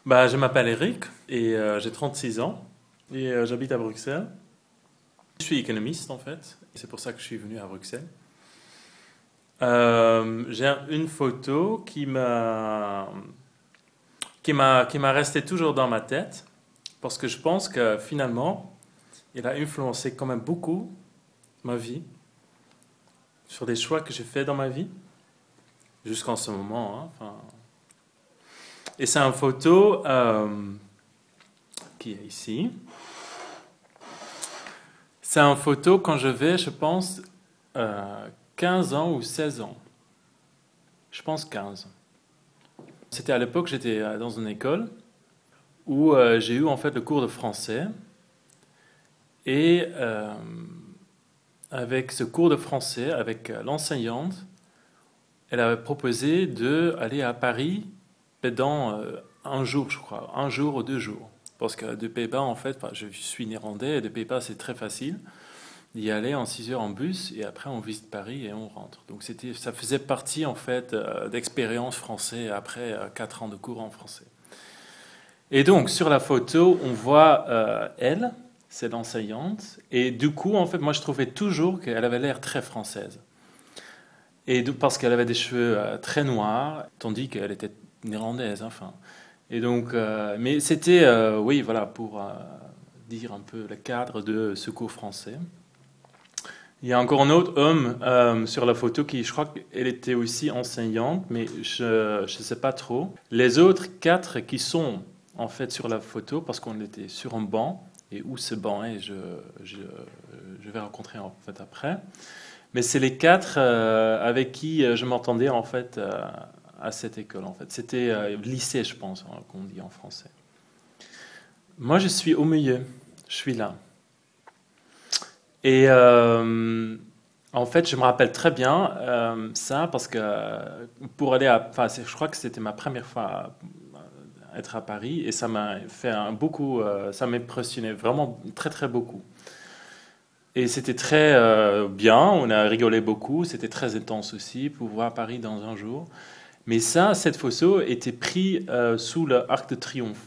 Bah, je m'appelle Eric et j'ai 36 ans et j'habite à Bruxelles. Je suis économiste en fait, et c'est pour ça que je suis venu à Bruxelles. J'ai une photo qui m'a resté toujours dans ma tête parce que je pense que finalement, il a influencé quand même beaucoup ma vie sur des choix que j'ai faits dans ma vie jusqu'en ce moment, hein, enfin. Et c'est une photo qui est ici. C'est une photo quand je pense, 15 ans ou 16 ans. Je pense 15. C'était à l'époque, j'étais dans une école où j'ai eu en fait le cours de français. Et avec ce cours de français, avec l'enseignante, elle avait proposé d'aller à Paris pendant un jour, je crois, un jour ou 2 jours. Parce que de Pays-Bas, en fait, enfin, je suis néerlandais, et de Pays-Bas, c'est très facile d'y aller en 6 heures en bus, et après on visite Paris et on rentre. Donc ça faisait partie, en fait, d'expérience française après 4 ans de cours en français. Et donc, sur la photo, on voit elle, c'est l'enseignante, et du coup, en fait, moi, je trouvais toujours qu'elle avait l'air très française. Et parce qu'elle avait des cheveux très noirs, tandis qu'elle était néerlandaise, enfin. Et donc, mais c'était, oui, voilà, pour dire un peu le cadre de ce cours français. Il y a encore un autre homme sur la photo qui, je crois qu'elle était aussi enseignante, mais je ne sais pas trop. Les autres 4 qui sont en fait sur la photo, parce qu'on était sur un banc, et où ce banc est, je vais rencontrer en fait après. Mais c'est les 4 avec qui je m'entendais en fait à cette école. En fait, c'était lycée, je pense, hein, qu'on dit en français. Moi, je suis au milieu. Je suis là. Et en fait, je me rappelle très bien ça parce que pour aller à, enfin, je crois que c'était ma première fois à être à Paris et ça m'a fait beaucoup, ça m'impressionnait vraiment très très beaucoup. Et c'était très bien, on a rigolé beaucoup, c'était très intense aussi pour voir Paris dans un jour. Mais ça, cette photo était prise sous l'Arc de Triomphe.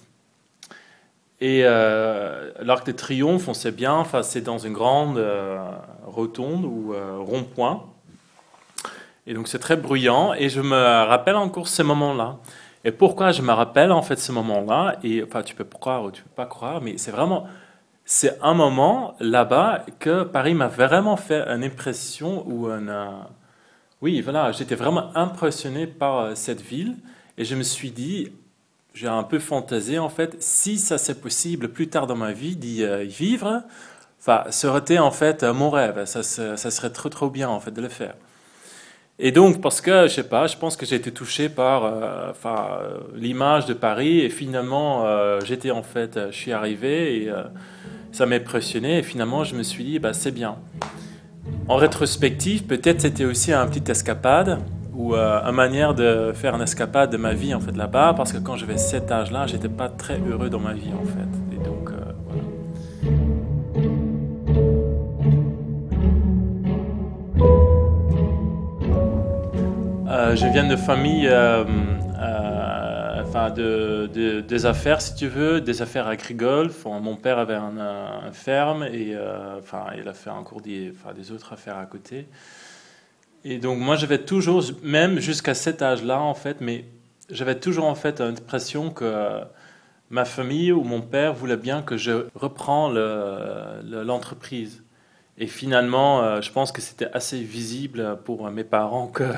Et l'Arc de Triomphe, on sait bien, enfin, c'est dans une grande rotonde ou rond-point. Et donc c'est très bruyant. Et je me rappelle encore ce moment-là. Et pourquoi je me rappelle en fait ce moment-là? Et enfin, tu peux croire ou tu peux pas croire, mais c'est un moment là-bas que Paris m'a vraiment fait une impression ou oui, voilà, j'étais vraiment impressionné par cette ville. Et je me suis dit, j'ai un peu fantasé en fait, si ça c'est possible plus tard dans ma vie d'y vivre, enfin, ça aurait été en fait mon rêve, ça serait trop trop bien en fait de le faire. Et donc, parce que, je sais pas, je pense que j'ai été touché par enfin, l'image de Paris et finalement, j'étais en fait, je suis arrivé et ça m'a impressionné et finalement, je me suis dit, bah, c'est bien. En rétrospective, peut-être c'était aussi un petit escapade ou une manière de faire une escapade de ma vie en fait là-bas parce que quand j'avais cet âge-là, j'étais pas très heureux dans ma vie en fait. Et donc voilà. Je viens de famille, enfin des affaires si tu veux, des affaires agricoles. Enfin, mon père avait une ferme et enfin il a fait encore des autres affaires à côté. Et donc moi j'avais toujours, même jusqu'à cet âge-là en fait, mais j'avais toujours en fait l'impression que ma famille ou mon père voulait bien que je reprends l'entreprise. Et finalement, je pense que c'était assez visible pour mes parents que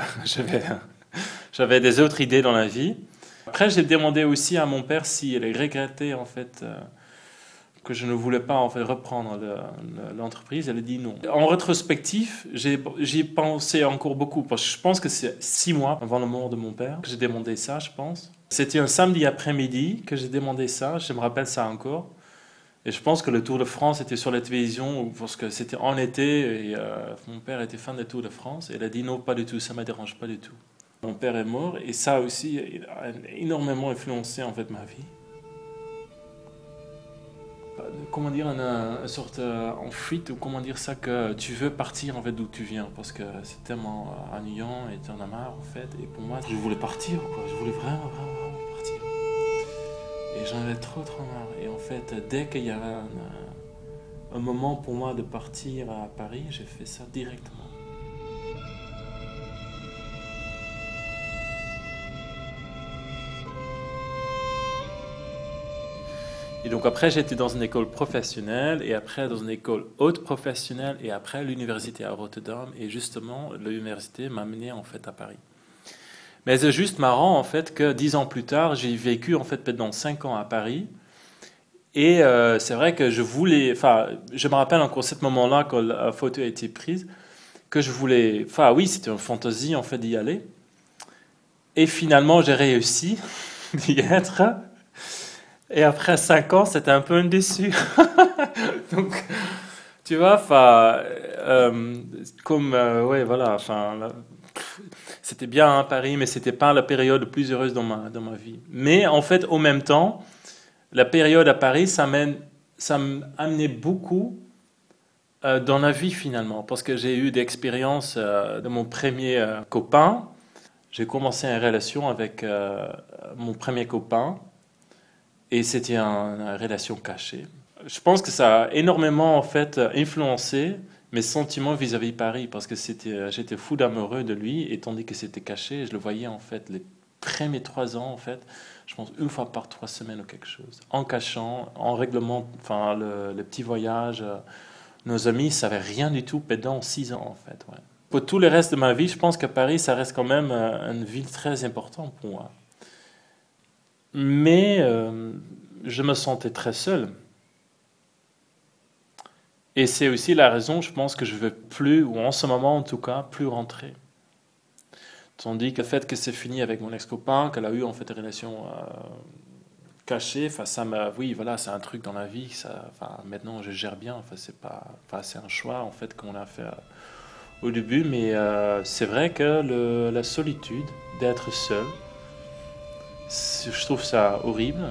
j'avais des autres idées dans la vie. Après, j'ai demandé aussi à mon père s'il regrettait en fait que je ne voulais pas en fait reprendre l'entreprise. Elle a dit non. En rétrospective, j'y pensé encore beaucoup parce que je pense que c'est 6 mois avant la mort de mon père que j'ai demandé ça, je pense. C'était un samedi après-midi que j'ai demandé ça. Je me rappelle ça encore. Et je pense que le Tour de France était sur la télévision parce que c'était en été et mon père était fan du Tour de France. Et il a dit non, pas du tout, ça ne me dérange pas du tout. Mon père est mort et ça aussi a énormément influencé en fait ma vie. Comment dire, une sorte en fuite ou comment dire ça que tu veux partir en fait d'où tu viens parce que c'est tellement ennuyant et t'en as marre en fait. Et pour moi, je voulais partir quoi, je voulais vraiment, vraiment, vraiment partir. Et j'en avais trop marre. Et en fait, dès qu'il y avait un moment pour moi de partir à Paris, j'ai fait ça directement. Et donc après, j'étais dans une école professionnelle, et après dans une école haute professionnelle, et après l'université à Rotterdam. Et justement, l'université m'a amené en fait à Paris. Mais c'est juste marrant en fait que 10 ans plus tard, j'ai vécu en fait pendant 5 ans à Paris. Et c'est vrai que je voulais, enfin, je me rappelle encore ce moment-là quand la photo a été prise, que je voulais, enfin oui, c'était une fantaisie en fait d'y aller. Et finalement, j'ai réussi d'y être. Et après 5 ans, c'était un peu un déçu. Donc, tu vois, enfin, comme, ouais, voilà, enfin, c'était bien à Paris, mais c'était pas la période la plus heureuse dans ma vie. Mais en fait, au même temps, la période à Paris, ça m'amenait beaucoup dans la vie finalement, parce que j'ai eu des expériences de mon premier copain. J'ai commencé une relation avec mon premier copain, et c'était une relation cachée. Je pense que ça a énormément en fait influencé mes sentiments vis-à-vis de Paris, parce que j'étais fou d'amoureux de lui, et tandis que c'était caché, je le voyais en fait les premiers 3 ans en fait, je pense une fois par 3 semaines ou quelque chose, en cachant, en règlement, enfin le petit voyage. Nos amis ne savaient rien du tout pendant 6 ans en fait. Ouais. Pour tout le reste de ma vie, je pense que Paris, ça reste quand même une ville très importante pour moi. Mais je me sentais très seul. Et c'est aussi la raison, je pense, que je ne veux plus, ou en ce moment en tout cas, plus rentrer. Tandis que le fait que c'est fini avec mon ex-copain, qu'elle a eu en fait une relation cachée, enfin ça m'a, oui voilà, c'est un truc dans la vie, ça, enfin maintenant je gère bien, enfin c'est pas, enfin c'est un choix en fait qu'on a fait au début, mais c'est vrai que la solitude, d'être seul, je trouve ça horrible.